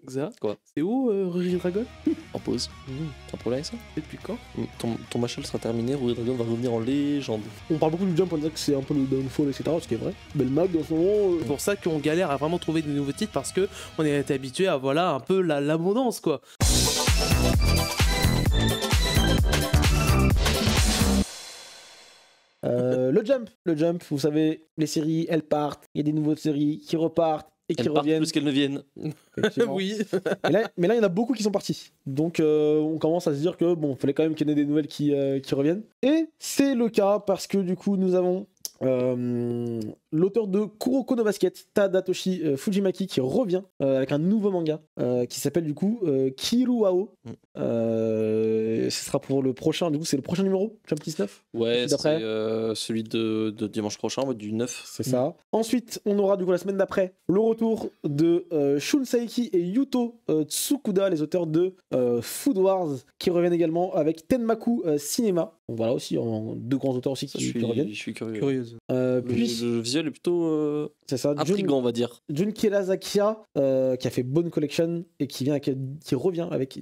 Ça, Quoi? c'est où Ruri Dragon? En pause. T'as un problème avec ça? Et depuis quand? Ton Machel sera terminé, Ruri Dragon va revenir en légende. On parle beaucoup du Jump, on dit que c'est un peu le downfall, etc. Ce qui est vrai. Mais le mag, en ce moment. C'est pour ça qu'on galère à vraiment trouver des nouveaux titres parce que on est habitué à voilà un peu l'abondance quoi. Le Jump, vous savez, les séries, elles partent, il y a des nouvelles séries qui repartent et qui Elles partent reviennent. plus qu'elles ne viennent. Effectivement. Oui. Mais là, il y en a beaucoup qui sont partis. Donc, on commence à se dire que bon, il fallait quand même qu'il y en ait des nouvelles qui reviennent. Et c'est le cas parce que du coup, nous avons l'auteur de Kuroko no Basket, Tadatoshi Fujimaki, qui revient avec un nouveau manga qui s'appelle du coup Kiruao. Ce sera pour le prochain, du coup, c'est le prochain numéro, Jump 19. Ouais, c'est d'après. celui de dimanche prochain, du 9. C'est ça. Ensuite, on aura du coup la semaine d'après le retour de Shun Saeki et Yuto Tsukuda, les auteurs de Food Wars, qui reviennent également avec Tenmaku Cinema. Donc voilà aussi, deux grands auteurs aussi qui reviennent. Je suis curieux. Curieuse. Puis, Le visuel est plutôt c'est ça, intriguant, on va dire. Jun Kirazakiya qui a fait Bone Collection et qui revient avec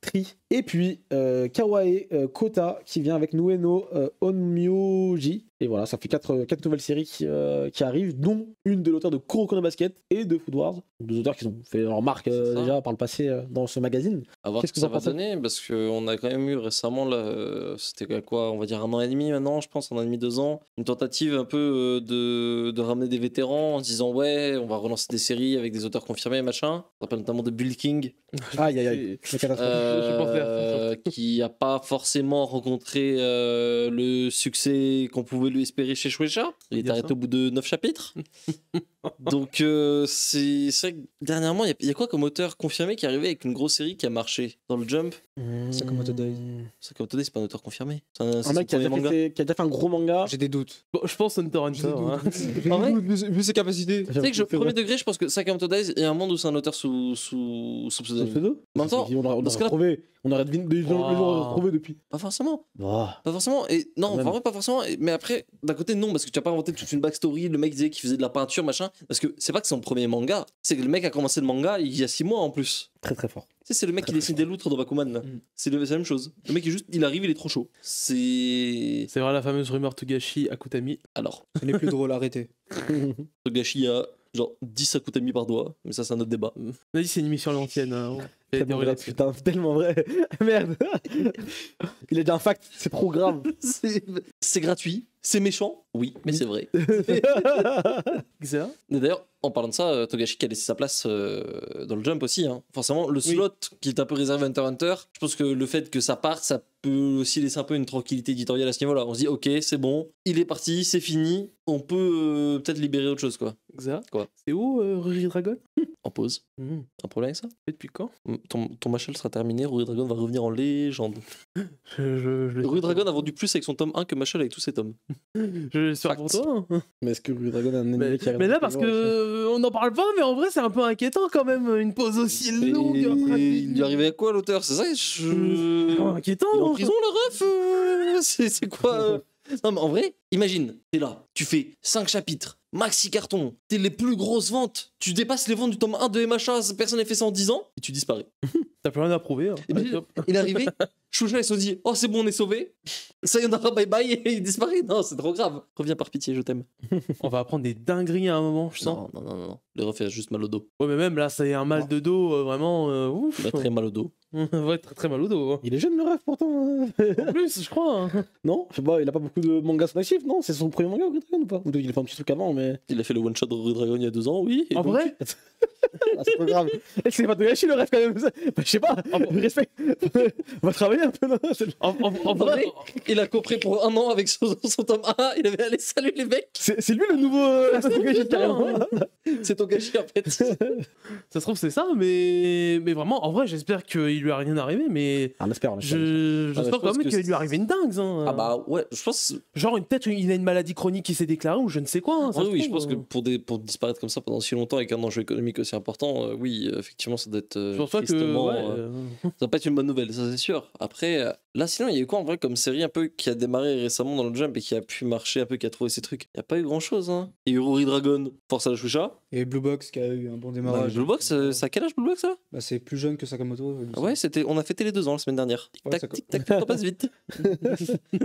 Tri. Et puis Kawae Kota qui vient avec Nueno Onmyoji. Et voilà, ça fait 4 nouvelles séries qui arrivent, dont une de l'auteur de Kuroko no Basket et de Food Wars. Deux auteurs qui ont fait leur marque déjà par le passé dans ce magazine. À voir Qu'est-ce ce que que ça vous en va pensez donner, parce qu'on a quand même eu récemment, là, c'était quoi, on va dire 1 an et demi maintenant, je pense, 1 an et demi, 2 ans, une tentative un peu de ramener des vétérans en se disant ouais, on va relancer des séries avec des auteurs confirmés, machin. On rappelle notamment de Bull King, Aïe, aïe, aïe. La catastrophe. qui a pas forcément rencontré le succès qu'on pouvait lui espérer chez Shueisha. Il est Dire arrêté ça. au bout de 9 chapitres. Donc c'est vrai que dernièrement, il y a quoi comme auteur confirmé qui est arrivé avec une grosse série qui a marché dans le Jump? Sakamoto Days. Sakamoto Days, c'est pas un auteur confirmé. C'est Un mec qui a, son premier manga. déjà fait un gros manga. J'ai des doutes. Bon, je pense Hunter x Hunter. Hein. J'ai En vrai, des doutes, vu ses capacités. Tu sais que premier degré, je pense que Sakamoto Days est un monde où c'est un auteur sous pseudonyme. Pseudo. En même temps, on dans aurait ce cas-là- retrouvé. On aurait deviné, les gens auraient retrouvé depuis. Pas forcément. Ah. Pas forcément. Et non, Quand même. vraiment pas forcément. Mais après, d'un côté, non, parce que tu as pas inventé toute une backstory. Le mec disait qu'il faisait de la peinture, machin. Parce que c'est pas que c'est son premier manga. C'est que le mec a commencé le manga il y a 6 mois en plus. Très très fort. Tu sais, c'est le mec qui dessine des loutres dans Bakuman là. C'est la même chose. Le mec est juste, il arrive, il est trop chaud. C'est. C'est vrai la fameuse rumeur Togashi Akutami. Alors, Ce n'est plus drôle, arrêtez. Togashi a genre 10 Akutami par doigt. Mais ça, c'est un autre débat. On a dit c'est une émission à l'ancienne. Hein. Et Tellement des vrai, relations. putain, tellement vrai. Merde. Il a dit un fact, c'est trop grave. C'est gratuit. C'est méchant. Oui, mais c'est vrai. Ça. Et d'ailleurs, en parlant de ça, Togashi qui a laissé sa place dans le Jump aussi. Hein. Forcément, le slot qui est un peu réservé à Hunter x Hunter, je pense que le fait que ça parte, ça peut aussi laisser un peu une tranquillité éditoriale à ce niveau-là. On se dit, ok, c'est bon, il est parti, c'est fini, on peut peut-être libérer autre chose, quoi. Ça. Quoi? C'est où Ruri Dragon? En pause. Un problème avec ça? Et depuis quand? Ton Machel sera terminé, Ruri Dragon va revenir en légende. Ruri Dragon a vendu plus avec son tome 1 que Machel avec tous ses tomes. Je l'espère pour Fact. toi. Mais est-ce que Blue Dragon a un ennemi qui arrive Mais là, parce que on n'en parle pas, mais en vrai, c'est un peu inquiétant quand même, une pause aussi longue. Il lui arrivait à quoi l'auteur? C'est ça? C'est inquiétant. Il est en prison le ref C'est quoi Non mais en vrai, imagine, t'es là, tu fais 5 chapitres, maxi carton, t'es les plus grosses ventes, tu dépasses les ventes du tome 1 de MHA, personne n'a fait ça en 10 ans, et tu disparais. T'as plus rien à prouver. Hein. Imagine, il est arrivé, Choucha ils se sont dit, oh c'est bon on est sauvé, sayonara bye bye, et il disparaît. Non c'est trop grave, reviens par pitié, je t'aime. On va apprendre des dingueries à un moment, je sens. Non, le ref a juste mal au dos. Ouais, mais même là, c'est un mal de dos, vraiment ouf. Il a très mal au dos. Ouais, très très mal au dos. Hein. Il est jeune le rêve pourtant. En plus, je crois. Hein. Non, je sais pas, il a pas beaucoup de mangas son actif, non? C'est son premier manga Blue Dragon ou pas? Ou il a fait un petit truc avant, mais. Il a fait le one shot de Rue Dragon il y a 2 ans, oui. et En donc- vrai Ah, c'est pas grave. C'est pas Togashi le rêve quand même. Bah, je sais pas, du respect. On va travailler un peu, non? En En vrai, il a coopéré pour 1 an avec son tome 1, il avait allé salut les mecs, C'est lui le nouveau Togashi carrément. c'est Togashi en fait. Ça se trouve, c'est ça, mais vraiment, en vrai, j'espère qu'il lui a rien arrivé, mais On espère, on espère. j'espère je quand pense même que qu'il lui est arrivé une dingue. Hein. Ah bah ouais, je pense. Genre, peut-être il a une maladie chronique qui s'est déclarée ou je ne sais quoi. Hein, ça Oui, se oui, je trouve, pense que pour disparaître comme ça pendant si longtemps avec un enjeu économique aussi important, oui, effectivement, ça doit être Je pense pas que. tristement. Ouais, ça va pas être une bonne nouvelle, ça c'est sûr. Après, Là, sinon, il y a eu quoi en vrai comme série un peu qui a démarré récemment dans le Jump et qui a pu marcher un peu, qui a trouvé ses trucs? Il n'y a pas eu grand chose, hein. Il y a eu Rory Dragon, Force à la Choucha. Et Blue Box qui a eu un bon Bah, démarrage. Blue Box, ça a quel âge Blue Box là? Bah, c'est plus jeune que Sakamoto. il me Ah ouais, on a fêté les 2 ans la semaine dernière. Tic Ouais, tac, ça- tic tac, le temps passe vite.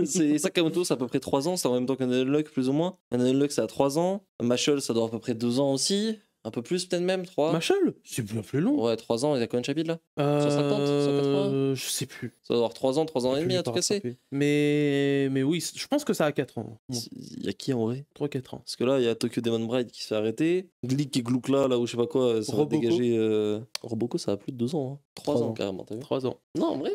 C'est Sakamoto, c'est à peu près 3 ans, c'est en même temps qu'un Unlock plus ou moins. Un Unlock, ça a 3 ans. Machel, ça doit à peu près 2 ans aussi. Un peu plus, peut-être même, 3. Machel, c'est bien plus long. Ouais, 3 ans, il y a combien de chapitres là? 150, 180? Je sais plus. Ça doit avoir 3 ans, 3 ans et demi Je à l'ai tout pas casser. rattrapé. Mais oui, je pense que ça a 4 ans. Bon, Il y a qui en vrai? 3-4 ans. Parce que là, il y a Tokyo Demon Bride qui se fait arrêter. Glick et Gloukla, là où je sais pas quoi, ça va Roboko. dégager. Roboko, ça a plus de 2 ans. 3 3 ans ans. carrément, t'as vu? 3 ans. Non, en vrai.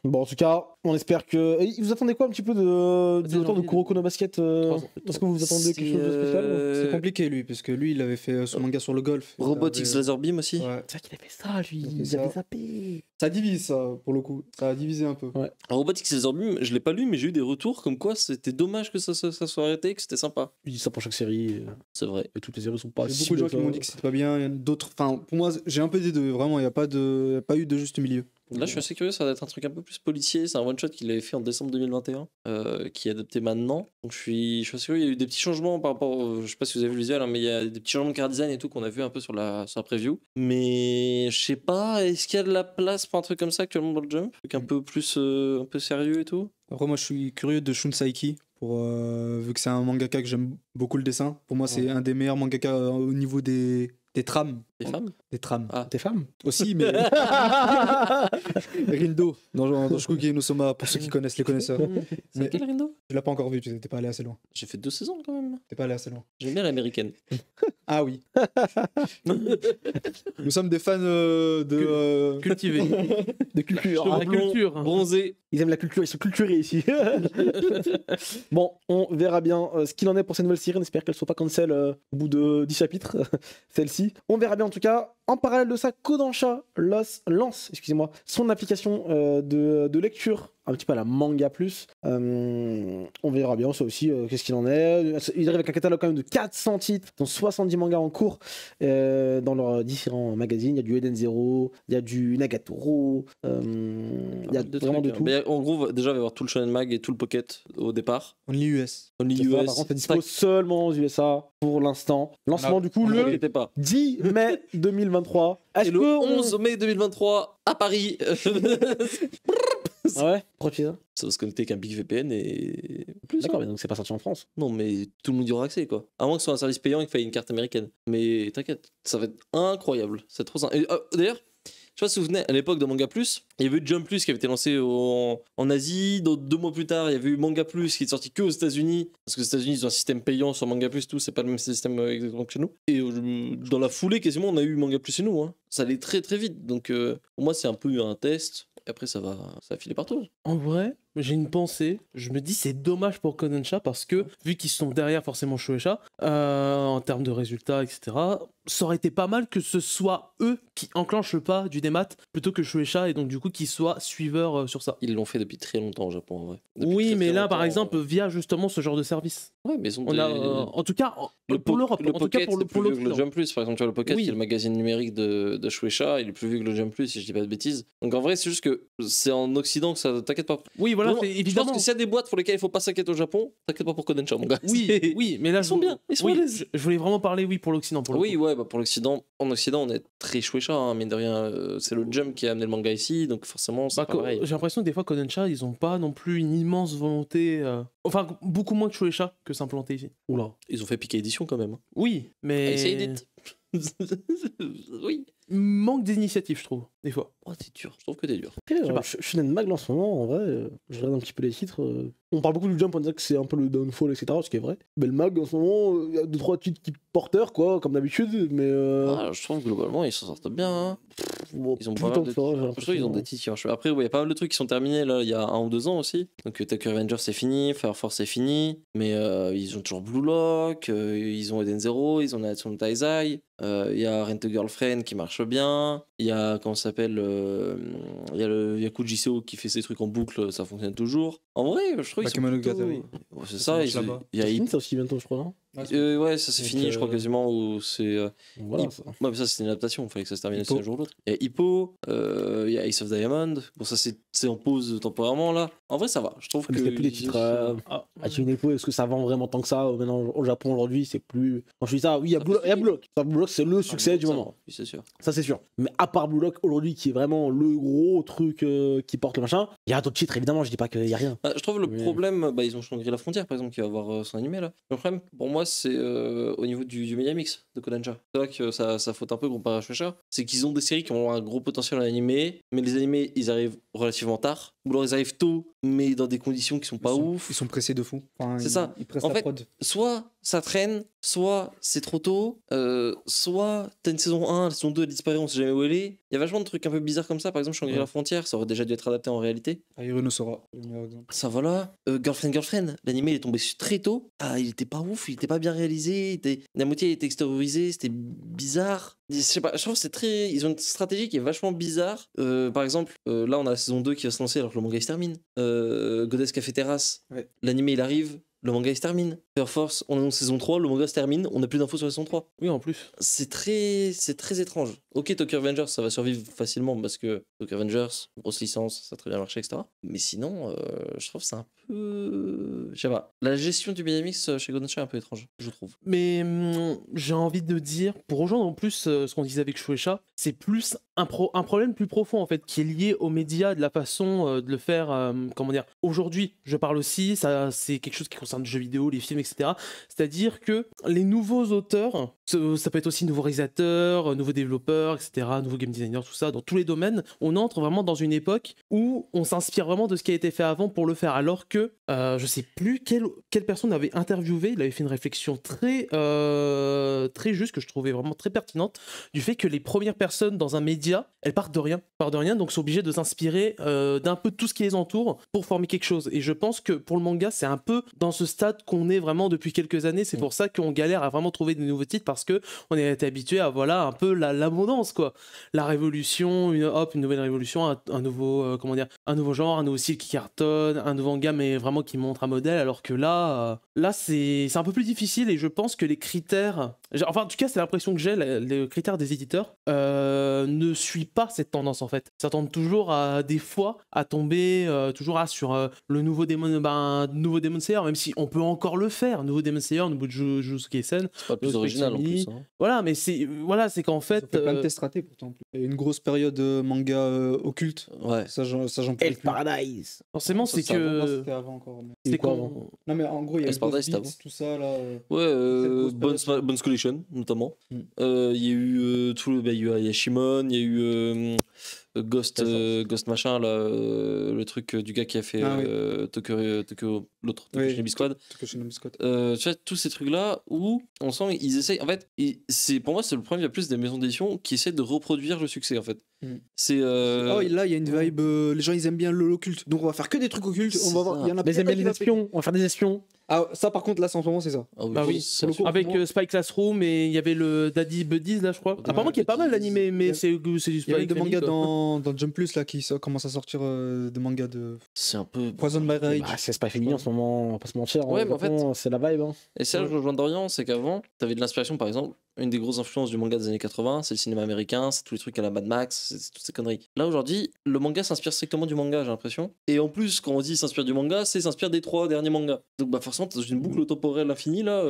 Bon, en tout cas, on espère que. Et vous attendez quoi un petit peu du retour de janvier, Kuroko no Basket 3 ans. Est-ce que vous attendez quelque chose de spécial Euh, C'est compliqué lui, parce que lui, il avait fait son manga sur le golf. Il Robotics avait- Laser Beam aussi. Ouais. C'est vrai qu'il avait ça, lui. Il a fait Il ça. avait zappé. Ça divise, ça, pour le coup. Ça a divisé un peu. Robotics Laser Beam, je l'ai pas lu, mais j'ai eu des retours comme quoi c'était dommage que ça soit arrêté, que c'était sympa. Il dit ça pour chaque série. C'est vrai. Et toutes les séries sont pas. Il y a si beaucoup de gens bien qui m'ont que dit que c'était pas bien. Il y en a d'autres. Enfin, pour moi, j'ai un peu des deux. Vraiment, il n'y a pas eu de juste milieu. Là, je suis assez curieux, ça va être un truc un peu plus policier. C'est un one-shot qu'il avait fait en décembre 2021, qui est adapté maintenant. Donc je suis assez curieux. Il y a eu des petits changements par rapport. Je sais pas si vous avez vu le visuel, hein, mais il y a des petits changements de car design et tout qu'on a vu un peu sur la preview. Mais je sais pas, est-ce qu'il y a de la place pour un truc comme ça actuellement dans le Jump? Un truc un peu plus un peu sérieux et tout? Après, moi, je suis curieux de Shun Saiki. Vu que c'est un mangaka que j'aime beaucoup le dessin. Pour moi, c'est un des meilleurs mangaka au niveau des trames. Des femmes? Des trames. Ah. T'es femme Aussi, mais. Rindo, dans Shikugi no Soma, pour ceux qui connaissent, les connaisseurs. C'est Mais- quel Rindo? Tu l'as pas encore vu, tu t'es pas allé assez loin. J'ai fait 2 saisons quand même. T'es pas allé assez loin. J'aime bien l'américaine. Ah oui. Nous sommes des fans de. Cultivé. de culture. La hein. culture. Bronzé. Ils aiment la culture, ils sont culturés ici. Bon, on verra bien ce qu'il en est pour cette nouvelle série. On espère qu'elle soit pas cancel au bout de 10 chapitres, celle-ci. On verra bien en tout cas. En parallèle de ça, Kodansha lance son application de lecture, un petit peu à la Manga Plus. On verra bien ça aussi, qu'est-ce qu'il en est. Ils arrivent avec un catalogue quand même de 400 titres, dont 70 mangas en cours dans leurs différents magazines. Il y a du Eden Zero, il y a du Nagatoro, il y a vraiment de tout. Mais en gros, déjà, il va y avoir tout le Shonen Mag et tout le Pocket au départ. Only US. Only C'est ça, US. par contre, c'est dispo seulement aux USA pour l'instant. Lancement du coup Ne le l'inquiétez pas. 10 mai 2023. Et Est-ce le que 11 mai 2023 à Paris. Ah ouais, pourquoi tu dis ça? Ça va se connecter avec un Big VPN et plus. D'accord, hein. mais donc c'est pas sorti en France. Non, mais tout le monde y aura accès, quoi. À moins que ce soit un service payant et qu'il faille une carte américaine. Mais t'inquiète, ça va être incroyable. C'est trop simple. Et, d'ailleurs, je sais pas si vous vous souvenez, à l'époque de Manga Plus, il y avait eu Jump Plus qui avait été lancé en Asie. Donc 2 mois plus tard, il y avait eu Manga Plus qui est sorti que aux États-Unis. Parce que les États-Unis, ils ont un système payant sur Manga Plus, tout. C'est pas le même système exactement que chez nous. Et dans la foulée, quasiment, on a eu Manga Plus chez nous. Hein. Ça allait très très vite. Donc pour moi, c'est un peu un test. Et après, ça va filer partout. En vrai, j'ai une pensée. Je me dis c'est dommage pour Kodansha parce que vu qu'ils sont derrière forcément Shueisha en termes de résultats, etc. Ça aurait été pas mal que ce soit eux qui enclenchent le pas du démat plutôt que Shueisha et donc du coup qu'ils soient suiveurs sur ça. Ils l'ont fait depuis très longtemps au Japon, en vrai. Depuis Oui, très, mais très là par longtemps. exemple via justement ce genre de service. Ouais, mais ils ont On a en tout cas pour l'Europe, le en tout cas Pocket, pour c'est plus vieux que le l'Occident. Jump Plus. Par exemple, tu vois, le Pocket, Oui. qui est le magazine numérique de Shueisha, il est plus vieux que le Jump Plus, si je dis pas de bêtises. Donc en vrai, c'est juste que c'est en Occident que ça. T'inquiète pas. Oui, voilà, Vraiment, c'est je pense évidemment. que s'il y a des boîtes pour lesquelles il faut pas s'inquiéter au Japon, t'inquiète pas pour Kodansha, mon gars. Oui, C'est- oui, mais là Ils sont bien, ils sont à oui, l'aise. je voulais vraiment parler oui pour l'Occident pour le Oui, coup. ouais, bah pour l'Occident, en Occident, on est très Shueisha, hein, mine de rien. C'est le Jump qui a amené le manga ici, donc forcément, c'est Bah, pas pareil. j'ai l'impression que des fois Kodansha ils ont pas non plus une immense volonté enfin beaucoup moins que Shueisha que s'implanter ici. Oula. Ils ont fait piquer édition quand même. Oui, mais Essayez d'être. Oui. manque d'initiative je trouve des fois. Oh, t'es dur. Je trouve que t'es dur. Après, sais pas. Shonen Mag en ce moment, en vrai, je regarde un petit peu les titres. On parle beaucoup du Jump, on dirait que c'est un peu le downfall, etc. Ce qui est vrai. Mais le Mag en ce moment, il y a 2-3 titres qui porteurs, quoi, comme d'habitude. Mais. Ah, je trouve que globalement, ils s'en sortent bien. Hein. Bon, Ils ont plus pas tant mal que de- ça, j'ai Je trouve l'impression. qu'ils ont des titres qui marchent. Après, il y a pas mal de trucs qui sont terminés là, il y a 1 ou 2 ans aussi. Donc Tokyo Revengers c'est fini, Fire Force c'est fini, mais ils ont toujours Blue Lock, ils ont Eden Zero, ils ont Natsuno Taizai, il y a Rent a Girlfriend qui marche bien, il y a comment ça s'appelle, il y a le Yaku JCO qui fait ses trucs en boucle, ça fonctionne toujours. En vrai, je trouve qu'ils sont Bakemono plutôt... Gatari. Ouais, c'est Ça ça, marche là-bas. il y a C'est fini ça aussi bientôt, je crois, non Ouais, ça c'est Donc, fini, je crois quasiment, où c'est. Voilà, Ouais, mais ça c'était une adaptation, il fallait que ça se termine aussi Hippo. un jour ou l'autre. Il y a Hippo, il y a Ace of Diamond, bon ça c'est en pause temporairement là. En vrai ça va, je trouve Mais que. c'est plus des titres à tuer une épaule. Est-ce que ça vend vraiment tant que ça maintenant au Japon aujourd'hui? C'est plus. Quand je dis ça, oui, il y a Ça Blue fait Lock. Blue Lock. Ça, Blue Lock, c'est le succès du ça moment. va, oui, c'est sûr. Ça, c'est sûr. Mais à part Blue Lock aujourd'hui, qui est vraiment le gros truc qui porte le machin, il y a d'autres titres évidemment. Je dis pas qu'il y a rien. Je trouve le Mais- problème, ils ont changé la frontière par exemple, qui va avoir son animé là. Le problème pour moi c'est au niveau du media mix de Kodansha. C'est là que ça faute un peu comparé à Shueisha. C'est qu'ils ont des séries qui ont un gros potentiel en animé, mais les animés ils arrivent relativement tard, ou alors ils arrivent tôt, mais dans des conditions qui sont pas ouf. Ils sont pressés de fou. Enfin, C'est ça. Ils pressent En la fait, prod. Soit ça traîne, soit c'est trop tôt, soit t'as une saison 1, la saison 2 elle disparaît, on sait jamais où elle est. Il y a vachement de trucs un peu bizarres comme ça, par exemple Shangri-La Frontière, ça aurait déjà dû être adapté en réalité. Iron Sora, le meilleur exemple. Ça voilà. Girlfriend, l'animé il est tombé très tôt. Ah, il était pas ouf, il était pas bien réalisé, la moitié était extériorisée, c'était bizarre. Je sais pas, je trouve que c'est très. Ils ont une stratégie qui est vachement bizarre. Par exemple, là on a la saison 2 qui va se lancer alors que le manga il se termine. Goddess Café Terrasse, Ouais. l'animé il arrive. Le manga il se termine. Fair Force, on annonce saison 3, le manga se termine, on n'a plus d'infos sur la saison 3. Oui, en plus. C'est très étrange. Ok, Tokyo Revengers, ça va survivre facilement parce que Tokyo Revengers, grosse licence, ça a très bien marché, etc. Mais sinon, je trouve que c'est un peu. Je sais pas. La gestion du BMX chez Kodansha est un peu étrange, je trouve. Mais j'ai envie de dire, pour rejoindre en plus ce qu'on disait avec Shueisha, c'est plus un problème plus profond en fait, qui est lié aux médias, de la façon de le faire, comment dire. Aujourd'hui, je parle aussi, ça c'est quelque chose qui concerne le jeu vidéo, les films, etc. C'est-à-dire que les nouveaux auteurs, ça peut être aussi nouveaux réalisateurs, nouveaux développeurs, etc., nouveaux game designers, tout ça, dans tous les domaines, on entre vraiment dans une époque où on s'inspire vraiment de ce qui a été fait avant pour le faire, alors que je sais plus quelle personne avait interviewé, il avait fait une réflexion très juste, que je trouvais vraiment très pertinente, du fait que les premières personnes dans un média, elles partent de rien, donc sont obligées de s'inspirer d'un peu de tout ce qui les entoure pour former quelque chose. Et je pense que pour le manga, c'est un peu dans ce stade qu'on est vraiment depuis quelques années. C'est pour ça qu'on galère à vraiment trouver de nouveaux titres, parce que on est habitué à voilà un peu l'abondance, quoi. La révolution, une nouvelle révolution, un nouveau un nouveau genre, un nouveau style qui cartonne, un nouveau manga mais vraiment qui montre un modèle, alors que là c'est un peu plus difficile. Et je pense que les critères, enfin en tout cas c'est l'impression que j'ai, les critères des éditeurs ne suivent pas cette tendance en fait. Ils s'attendent toujours des fois à tomber toujours sur le nouveau Demon Slayer, même si on peut encore le faire, nouveau Demon Slayer, nouveau Jujutsu Kaisen. C'est pas le plus original en plus. Hein. Voilà, mais c'est qu'en fait, Ça fait plein de tests ratés pourtant. Il y a une grosse période manga occulte. Ouais. Ça, j'en peux Elf plus. Paradise. forcément Ça, c'est ça, que C'était avant encore. Mais... c'est quoi qu'on- avant Non, mais en gros, il y a Elf eu Paradise, Ghost c'était Beats, tout ça là. Ouais, Cette grosse période. Bones Collection notamment. Mm. Il y a eu il y a eu Yashimon, il y a eu Ghost machin là, le truc du gars qui a fait Ah oui. Tokyo l'autre Oui. Tokyo Shinobi Squad. Tokyo Shinobi Squad. Tu vois tous ces trucs là où on sent ils essayent en fait c'est pour moi c'est le problème, il y a plus des maisons d'édition qui essaient de reproduire le succès en fait. Mm. C'est Oh, là, il y a une vibe. Les gens, ils aiment bien l'occulte. Donc, on va faire que des trucs occultes. On C'est va voir. ça. Il y en a Mais ils aiment peut-être bien un les qui va espions. On va faire des espions. péter. Ah, ça, par contre, là, en ce moment, c'est ça. Ah Bah oui, c'est pour le sûr. coup. avec moi- Spy Classroom, et il y avait le Daddy Buddies là, je crois. Apparemment qui est pas mal l'animé, mais Il y c'est du Il y Spy avait des Family, mangas quoi. dans Jump Plus là qui commencent à sortir des mangas de C'est un peu Poison by Rage. Bah, c'est Spy Family en ce moment, on va pas se mentir. Ouais, hein, mais en fait- Japon, c'est la vibe. Hein. Et ça, je rejoins Dorian, c'est qu'avant, t'avais de l'inspiration, par exemple, une des grosses influences du manga des années 80, c'est le cinéma américain, c'est tous les trucs à la Mad Max, c'est toutes ces conneries. Là, aujourd'hui, le manga s'inspire strictement du manga, j'ai l'impression. Et en plus, quand on dit s'inspire du manga, c'est s'inspire des 3 derniers mangas. Donc, bah, forcément, t'es dans une boucle temporelle infinie, là,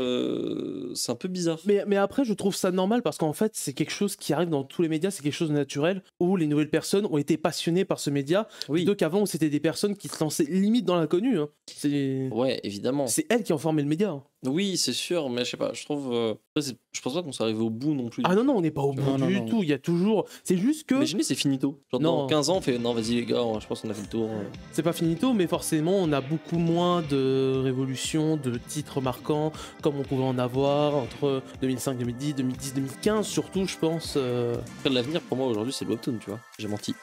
c'est un peu bizarre. Mais après, je trouve ça normal, parce qu'en fait, c'est quelque chose qui arrive dans tous les médias, c'est quelque chose de naturel, où les nouvelles personnes ont été passionnées par ce média, Oui. plutôt qu'avant où c'était des personnes qui se lançaient limite dans l'inconnu. Hein. C'est Ouais, évidemment. elles qui ont formé le média. Hein. Oui, c'est sûr, mais je sais pas, je trouve. Je pense pas qu'on soit arrivé au bout non plus. Ah non, on n'est pas au bout Non, du non. tout. Il y a toujours. C'est juste que. Imaginez, c'est finito. Genre, Non. dans 15 ans, on fait non, vas-y, les gars, je pense qu'on a fait le tour. C'est pas finito, mais forcément, on a beaucoup moins de révolutions, de titres marquants, comme on pouvait en avoir entre 2005, 2010, 2010, 2015, surtout, je pense. Après, l'avenir, pour moi, aujourd'hui, c'est le webtoon, tu vois. J'ai menti.